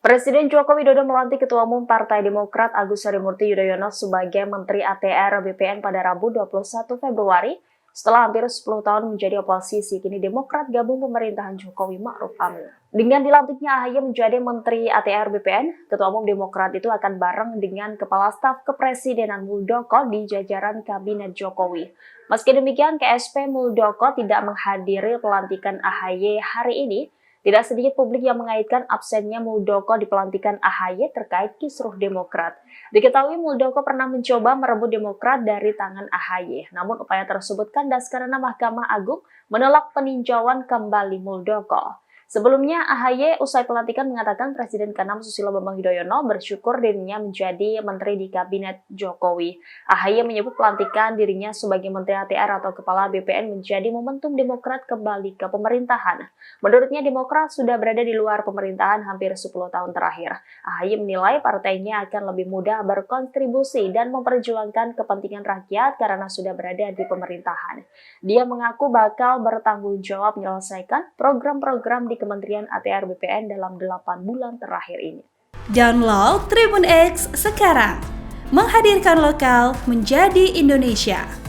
Presiden Joko Widodo melantik Ketua Umum Partai Demokrat Agus Harimurti Yudhoyono sebagai Menteri ATR BPN pada Rabu 21 Februari. Setelah hampir 10 tahun menjadi oposisi, kini Demokrat gabung pemerintahan Jokowi Ma'ruf Amin. Dengan dilantiknya AHY menjadi Menteri ATR BPN, Ketua Umum Demokrat itu akan bareng dengan Kepala Staf Kepresidenan Muldoko di jajaran Kabinet Jokowi. Meski demikian, KSP Muldoko tidak menghadiri pelantikan AHY hari ini. Tidak sedikit publik yang mengaitkan absennya Muldoko di pelantikan AHY terkait kisruh Demokrat. Diketahui Muldoko pernah mencoba merebut Demokrat dari tangan AHY, namun upaya tersebut kandas karena Mahkamah Agung menolak peninjauan kembali Muldoko. Sebelumnya, AHY usai pelantikan mengatakan Presiden ke-6 Susilo Bambang Yudhoyono bersyukur dirinya menjadi menteri di Kabinet Jokowi. AHY menyebut pelantikan dirinya sebagai Menteri ATR atau Kepala BPN menjadi momentum Demokrat kembali ke pemerintahan. Menurutnya, Demokrat sudah berada di luar pemerintahan hampir 10 tahun terakhir. AHY menilai partainya akan lebih mudah berkontribusi dan memperjuangkan kepentingan rakyat karena sudah berada di pemerintahan. Dia mengaku bakal bertanggung jawab menyelesaikan program-program di Kementerian ATR BPN dalam 8 bulan terakhir ini. Download Tribun X sekarang, menghadirkan lokal menjadi Indonesia.